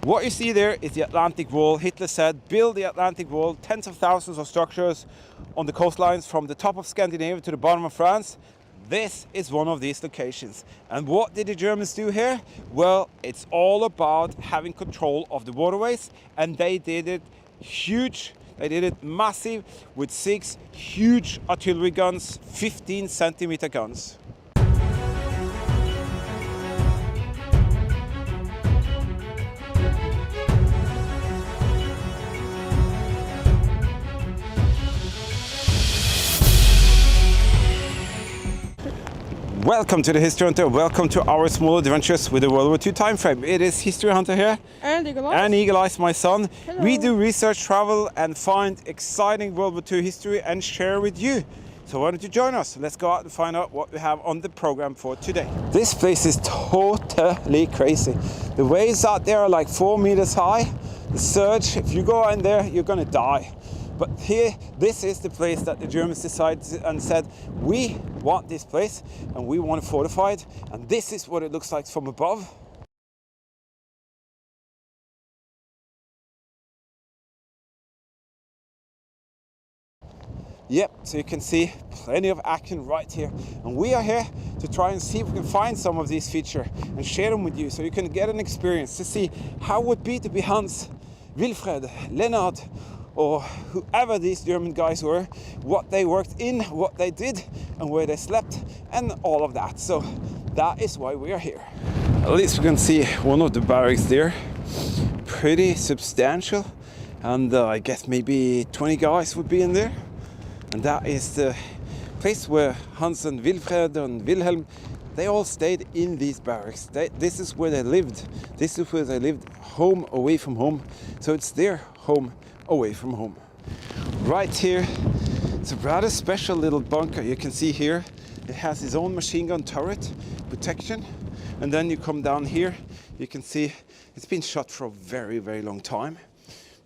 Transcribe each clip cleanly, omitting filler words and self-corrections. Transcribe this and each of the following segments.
What you see there is the Atlantic Wall. Hitler said, build the Atlantic Wall, tens of thousands of structures on the coastlines from the top of Scandinavia to the bottom of France. This is one of these locations. And what did the Germans do here? Well, it's all about having control of the waterways, and they did it huge. They did it massive with 6 huge artillery guns, 15-centimeter guns. Welcome to the History Hunter. Welcome to our small adventures with the World War II time frame. It is History Hunter here. And Eagle Eyes. And Eagle Eyes, my son. Hello. We do research, travel, and find exciting World War II history and share with you. So why don't you join us? Let's go out and find out what we have on the program for today. This place is totally crazy. The waves out there are like 4 meters high. The surge, if you go in there, you're gonna die. But here, this is the place that the Germans decided and said, we want this place and we want to fortify it. And this is what it looks like from above. Yep, so you can see plenty of action right here. And we are here to try and see if we can find some of these features and share them with you so you can get an experience to see how it would be to be Hans, Wilfred, Leonard, or whoever these German guys were, what they worked in, what they did, and where they slept, and all of that. So that is why we are here. At least we can see one of the barracks there. Pretty substantial, and I guess maybe 20 guys would be in there. And that is the place where Hans and Wilfred and Wilhelm, they all stayed in these barracks. This is where they lived. This is where they lived, home away from home. So it's their home away from home. Right here, it's a rather special little bunker. You can see here, it has its own machine gun turret protection. And then you come down here, you can see it's been shut for a very, very long time.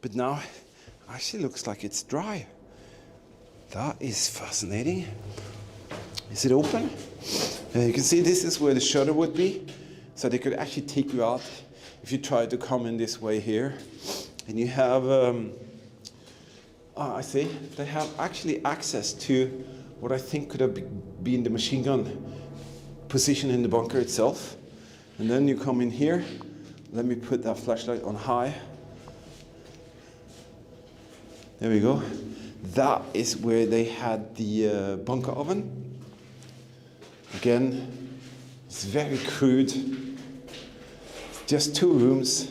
But now, actually looks like it's dry. That is fascinating. Is it open? You can see this is where the shutter would be. So they could actually take you out if you try to come in this way here. And you have, I see, they have actually access to what I think could have been the machine gun position in the bunker itself. And then you come in here. Let me put that flashlight on high. There we go. That is where they had the bunker oven. Again, it's very crude. Just 2 rooms.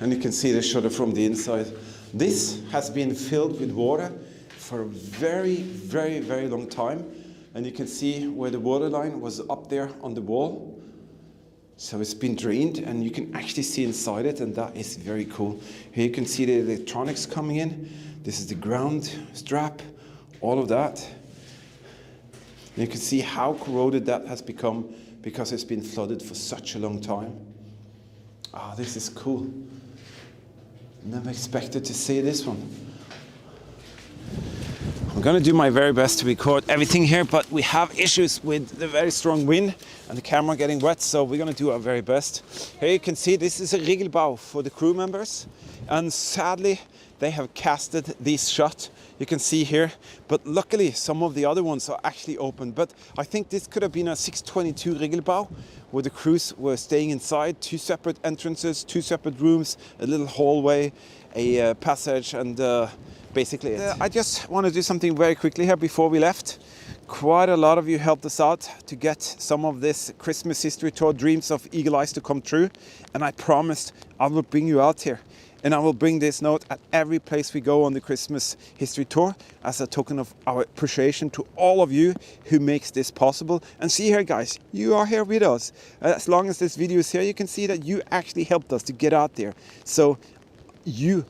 And you can see the shutter from the inside. This has been filled with water for a very, very, very long time. And you can see where the water line was up there on the wall. So it's been drained and you can actually see inside it, and that is very cool. Here you can see the electronics coming in. This is the ground strap, all of that. And you can see how corroded that has become because it's been flooded for such a long time. Ah, this is cool. Never expected to see this one. I'm gonna do my very best to record everything here, but we have issues with the very strong wind and the camera getting wet, so we're gonna do our very best. Here you can see this is a Regelbau for the crew members, and sadly they have casted these shut. You can see here, but luckily some of the other ones are actually open. But I think this could have been a 622 Regelbau where the crews were staying inside, 2 separate entrances, 2 separate rooms, a little hallway, a passage, and basically it. I just want to do something very quickly here before we left. Quite a lot of you helped us out to get some of this Christmas history tour dreams of Eagle Eyes to come true, and I promised I will bring you out here. And I will bring this note at every place we go on the Christmas history tour as a token of our appreciation to all of you who makes this possible. And see here, guys, you are here with us. As long as this video is here, you can see that you actually helped us to get out there. So you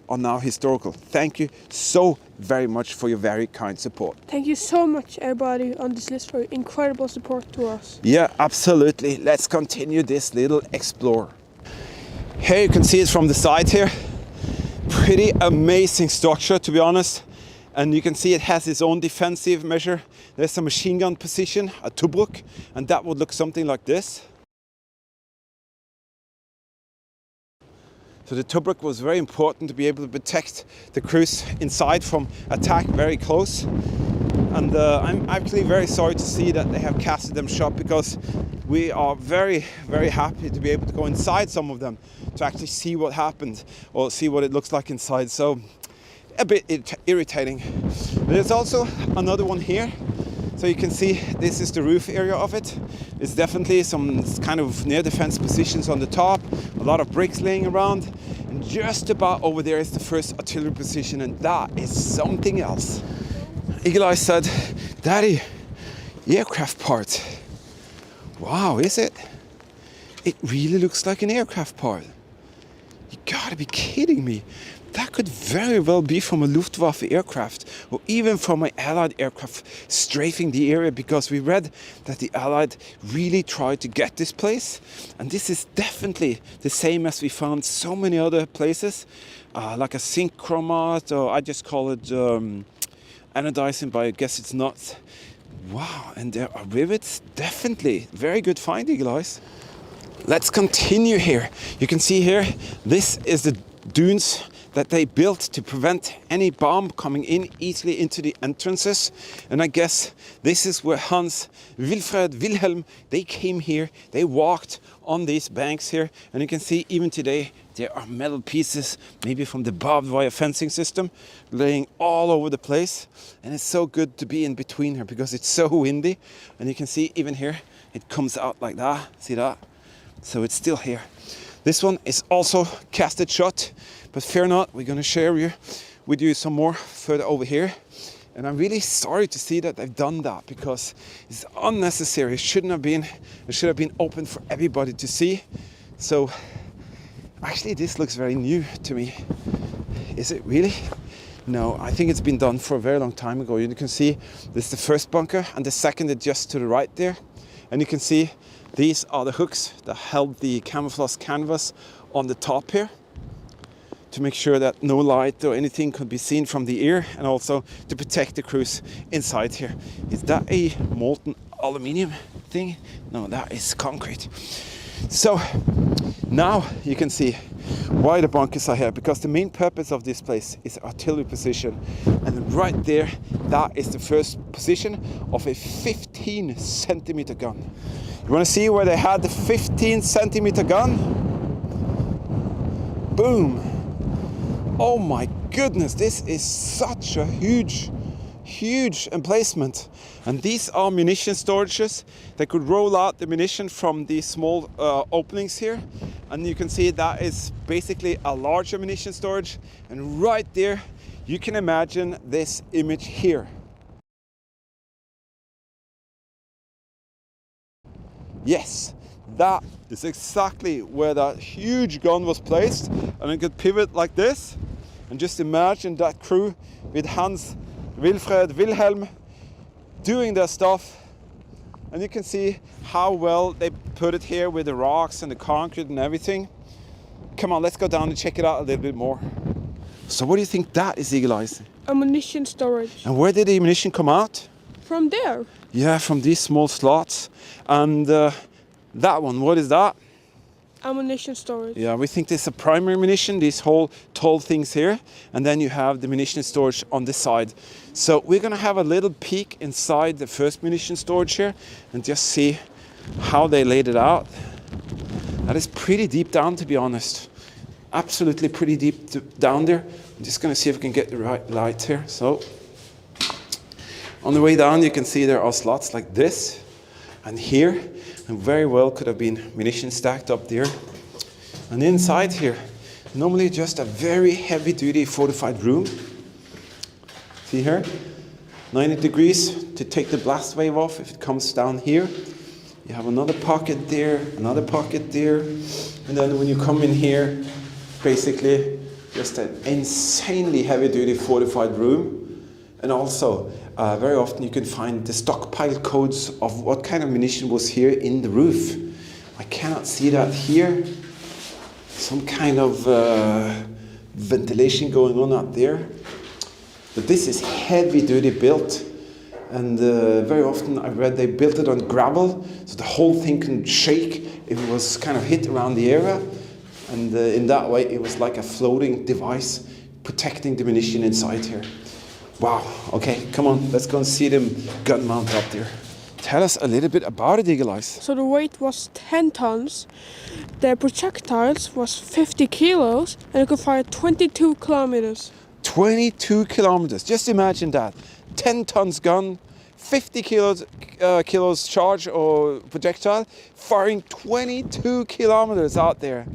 are now historical. Thank you so very much for your very kind support. Thank you so much, everybody on this list, for your incredible support to us. Yeah, absolutely. Let's continue this little explore. Here you can see it from the side here. Pretty amazing structure, to be honest. And you can see it has its own defensive measure. There's a machine gun position, a Tobruk, and that would look something like this. So the turret was very important to be able to protect the crews inside from attack very close. And I'm actually very sorry to see that they have casted them shut, because we are very, very happy to be able to go inside some of them to actually see what happened or see what it looks like inside. So a bit irritating. There's also another one here. So you can see this is the roof area of it. It's definitely some kind of near defense positions on the top, a lot of bricks laying around, and just about over there is the first artillery position, and that is something else. Eagle Eye said, "Daddy, aircraft part." Wow, is it? It really looks like an aircraft part. You gotta be kidding me. That could very well be from a Luftwaffe aircraft, or even from an Allied aircraft strafing the area, because we read that the Allied really tried to get this place. And this is definitely the same as we found so many other places, like a synchromat, or I just call it anodizing, but I guess it's not. Wow, and there are rivets. Definitely very good find, Eagle Eyes. Let's continue here. You can see here, this is the dunes that they built to prevent any bomb coming in easily into the entrances. And I guess this is where Hans, Wilfred, Wilhelm, they came here, they walked on these banks here. And you can see even today, there are metal pieces, maybe from the barbed wire fencing system, laying all over the place. And it's so good to be in between here because it's so windy. And you can see even here, it comes out like that, see that? So it's still here. This one is also casted shut, but fear not, we're going to share with you some more further over here. And I'm really sorry to see that they've done that, because it's unnecessary. It shouldn't have been. It should have been open for everybody to see. So actually this looks very new to me. Is it really? No, I think it's been done for a very long time ago. You can see this is the first bunker, and the second is just to the right there. And you can see these are the hooks that held the camouflage canvas on the top here, to make sure that no light or anything could be seen from the air, and also to protect the crews inside here. Is that a molten aluminium thing? No, that is concrete. So now you can see why the bunkers are here, because the main purpose of this place is artillery position. And right there, that is the first position of a 15 centimeter gun. You want to see where they had the 15 centimeter gun? Boom. Oh my goodness, this is such a huge emplacement. And these are munition storages. They could roll out the munition from these small openings here. And you can see that is basically a large ammunition storage. And right there, you can imagine this image here. Yes, that is exactly where that huge gun was placed. And it could pivot like this. And just imagine that crew with Hans, Wilfred, Wilhelm doing their stuff. And you can see how well they put it here with the rocks and the concrete and everything. Come on, let's go down and check it out a little bit more. So what do you think that is, Eagle Eyes? Ammunition storage. And where did the ammunition come out? From there. Yeah, from these small slots. And that one, what is that? Ammunition storage. Yeah, we think this is a primary munition, these whole tall things here. And then you have the munition storage on this side. So we're going to have a little peek inside the first munition storage here and just see how they laid it out. That is pretty deep down, to be honest. Absolutely pretty deep down there. I'm just going to see if we can get the right light here. So on the way down, you can see there are slots like this and here. And very well could have been munitions stacked up there. And inside here, normally just a very heavy duty fortified room. See here, 90 degrees to take the blast wave off if it comes down here. You have another pocket there, another pocket there. And then when you come in here, basically just an insanely heavy duty fortified room. And also, very often you can find the stockpile codes of what kind of munition was here in the roof. I cannot see that here. Some kind of ventilation going on up there. But this is heavy duty built. And very often I read they built it on gravel, so the whole thing can shake if it was kind of hit around the area. And in that way, it was like a floating device protecting the munition inside here. Wow, okay, come on, let's go and see them gun mount up there. Tell us a little bit about it, Eagle Eyes. So the weight was 10 tons, the projectiles was 50 kilos, and it could fire 22 kilometers. 22 kilometers, just imagine that. 10 tons gun, 50 kilos charge or projectile, firing 22 kilometers out there.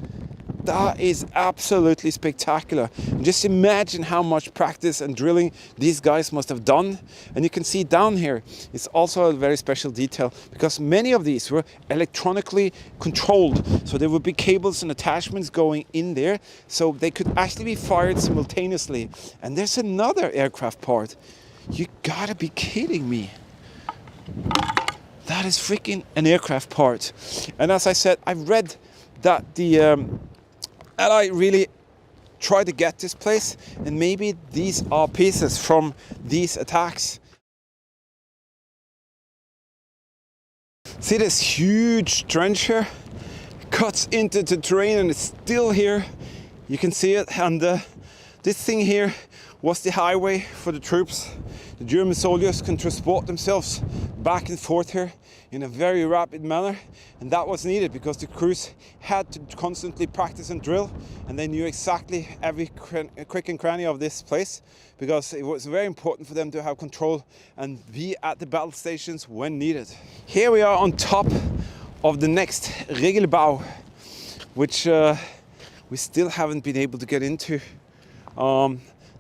That is absolutely spectacular. Just imagine how much practice and drilling these guys must have done. And you can see down here, it's also a very special detail because many of these were electronically controlled. So there would be cables and attachments going in there so they could actually be fired simultaneously. And there's another aircraft part. You gotta be kidding me. That is freaking an aircraft part. And as I said, I've read that the Ally really tried to get this place, and maybe these are pieces from these attacks. See this huge trench here? Cuts into the terrain and it's still here. You can see it, and this thing here was the highway for the troops. The German soldiers can transport themselves back and forth here in a very rapid manner, and that was needed because the crews had to constantly practice and drill, and they knew exactly every crick and cranny of this place because it was very important for them to have control and be at the battle stations when needed. Here we are on top of the next Regelbau, which we still haven't been able to get into.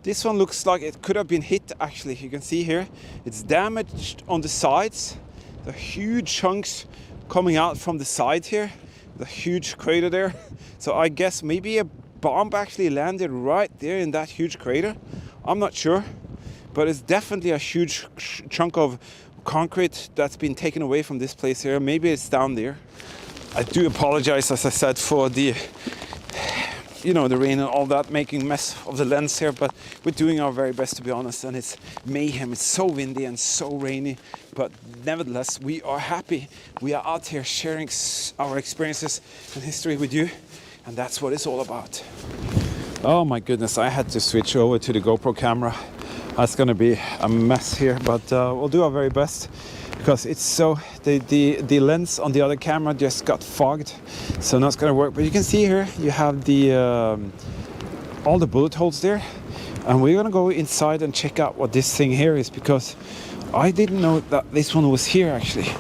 This one looks like it could have been hit actually. You can see here it's damaged on the sides. The huge chunks coming out from the side here. The huge crater there. So I guess maybe a bomb actually landed right there in that huge crater. I'm not sure. But it's definitely a huge chunk of concrete that's been taken away from this place here. Maybe it's down there. I do apologize, as I said, for the the rain and all that making mess of the lens here, but we're doing our very best, to be honest, and it's mayhem. It's so windy and so rainy, but nevertheless we are happy. We are out here sharing our experiences and history with you, and that's what it's all about. Oh my goodness, I had to switch over to the GoPro camera. That's gonna be a mess here, but we'll do our very best because it's so the lens on the other camera just got fogged, so not gonna work. But you can see here you have the all the bullet holes there, and we're gonna go inside and check out what this thing here is, because I didn't know that this one was here actually.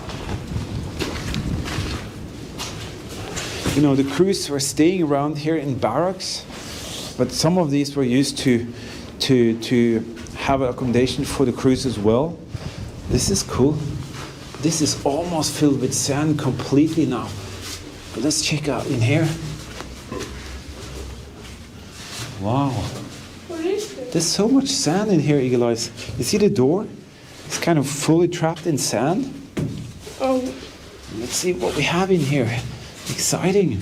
The crews were staying around here in barracks, but some of these were used to have accommodation for the crews as well. This is cool. This is almost filled with sand completely now. But let's check out in here. Wow. What is this? There's so much sand in here, Eagle Eyes. You see the door? It's kind of fully trapped in sand. Oh. Let's see what we have in here. Exciting.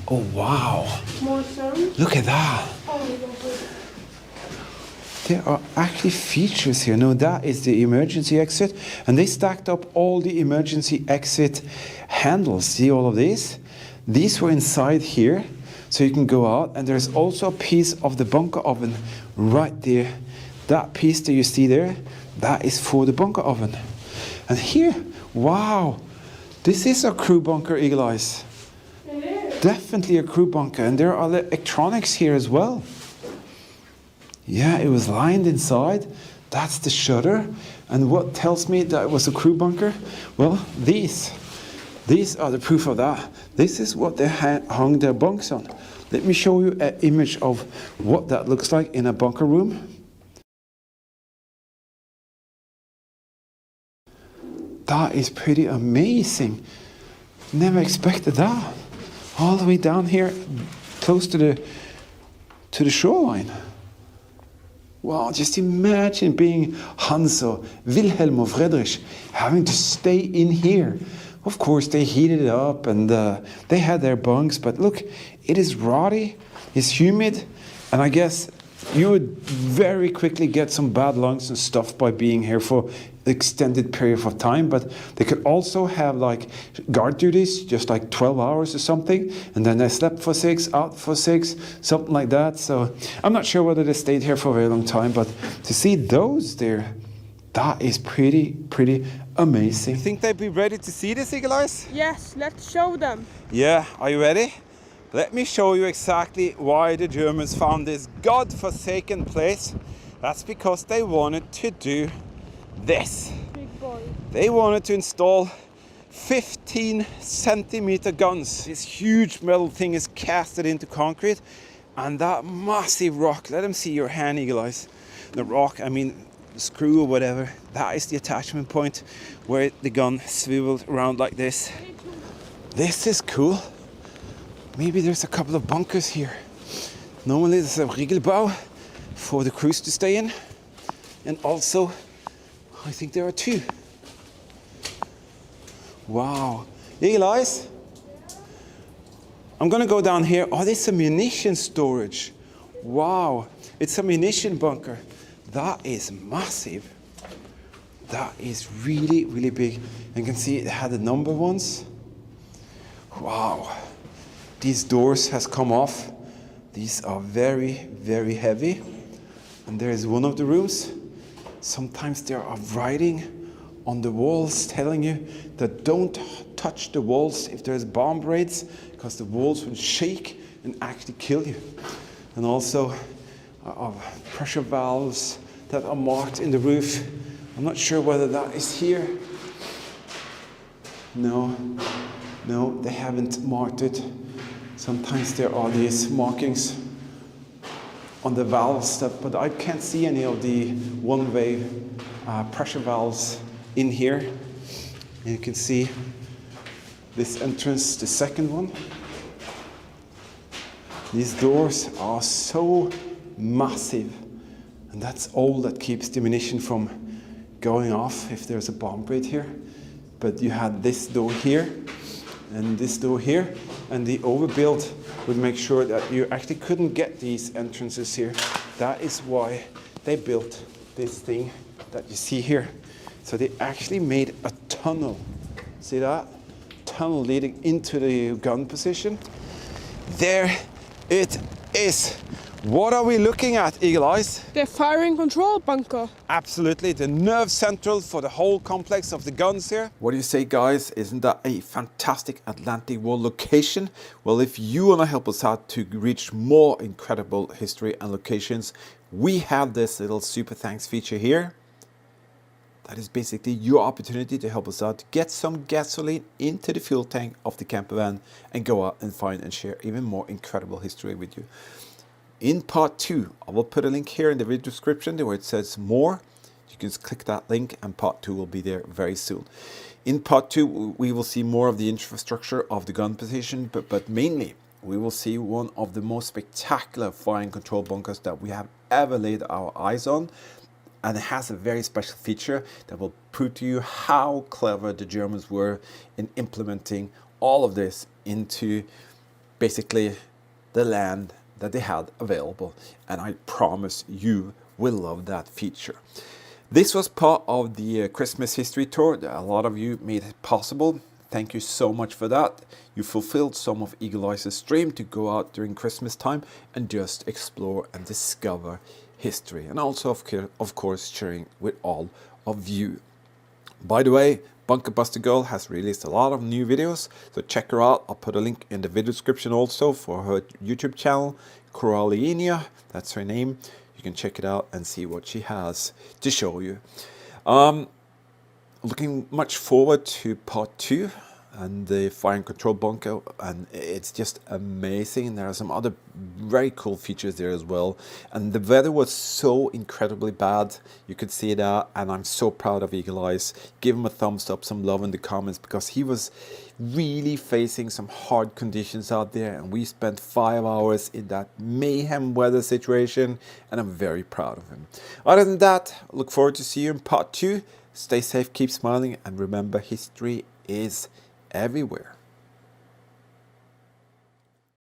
Oh, wow. More sand? Look at that. Oh, my God. There are actually features here. No, that is the emergency exit. And they stacked up all the emergency exit handles. See all of these? These were inside here, so you can go out. And there's also a piece of the bunker oven right there. That piece that you see there, that is for the bunker oven. And here, wow, this is a crew bunker, Eagle Eyes. It is. Definitely a crew bunker. And there are electronics here as well. Yeah, it was lined inside. That's the shutter. And what tells me that it was a crew bunker? Well, these are the proof of that. This is what they hung their bunks on. Let me show you an image of what that looks like in a bunker room. That is pretty amazing. Never expected that. All the way down here, close to the shoreline. Wow, just imagine being Hanso, Wilhelm or Friedrich, having to stay in here. Of course, they heated it up and they had their bunks, but look, it is rotty, it's humid, and I guess you would very quickly get some bad lungs and stuff by being here for extended period of time, but they could also have like guard duties, just like 12 hours or something, and then they slept for 6, out for 6, something like that. So I'm not sure whether they stayed here for a very long time, but to see those there, that is pretty amazing. You think they'd be ready to see this, eagle eyes? Yes, let's show them. Yeah, are you ready? Let me show you exactly why the Germans found this god-forsaken place. That's because they wanted to do this. Big boy. They wanted to install 15-centimeter guns. This huge metal thing is casted into concrete, and that massive rock, let them see your hand, eagle eyes. The rock, I mean the screw or whatever, that is the attachment point where the gun swiveled around like this. This is cool. Maybe there's a couple of bunkers here. Normally there's a Riegelbau for the crews to stay in, and also I think there are 2. Wow. Eagle eyes? I'm gonna go down here. Oh, this is a munition storage. Wow. It's a munition bunker. That is massive. That is really big. You can see it had the number ones. Wow. These doors has come off. These are very heavy. And there is one of the rooms. Sometimes there are writing on the walls telling you that don't touch the walls if there's bomb raids, because the walls will shake and actually kill you. And also pressure valves that are marked in the roof. I'm not sure whether that is here. No, they haven't marked it. Sometimes there are these markings on the valves, but I can't see any of the one-way pressure valves in here. And you can see this entrance, the second one. These doors are so massive, and that's all that keeps the ammunition from going off if there's a bomb raid here. But you had this door here and this door here, and the overbuild would make sure that you actually couldn't get these entrances here. That is why they built this thing that you see here. So they actually made a tunnel. See that? Tunnel leading into the gun position. There it is. What are we looking at, eagle eyes? The firing control bunker. Absolutely, the nerve central for the whole complex of the guns here. What do you say, guys? Isn't that a fantastic Atlantic Wall location? Well, if you want to help us out to reach more incredible history and locations, we have this little super thanks feature here. That is basically your opportunity to help us out to get some gasoline into the fuel tank of the camper van and go out and find and share even more incredible history with you. In part 2, I will put a link here in the video description where it says more. You can just click that link and part 2 will be there very soon. In part 2, we will see more of the infrastructure of the gun position, but mainly we will see one of the most spectacular firing control bunkers that we have ever laid our eyes on. And it has a very special feature that will prove to you how clever the Germans were in implementing all of this into basically the land that they had available. And I promise you will love that feature. This was part of the Christmas history tour that a lot of you made it possible. Thank you so much for that. You fulfilled some of Eagle Eyes' dream to go out during Christmas time and just explore and discover history, and also of course sharing with all of you. By the way, Bunker Buster Girl has released a lot of new videos, so check her out. I'll put a link in the video description also for her YouTube channel, Corallinia, that's her name. You can check it out and see what she has to show you. Looking much forward to part 2 and the fire and control bunker, and it's just amazing. There are some other very cool features there as well, and the weather was so incredibly bad, you could see that, and I'm so proud of Eagle Eyes. Give him a thumbs up, some love in the comments, because he was really facing some hard conditions out there, and we spent 5 hours in that mayhem weather situation, and I'm very proud of him. Other than that, I look forward to see you in part 2. Stay safe, keep smiling, and remember, history is everywhere.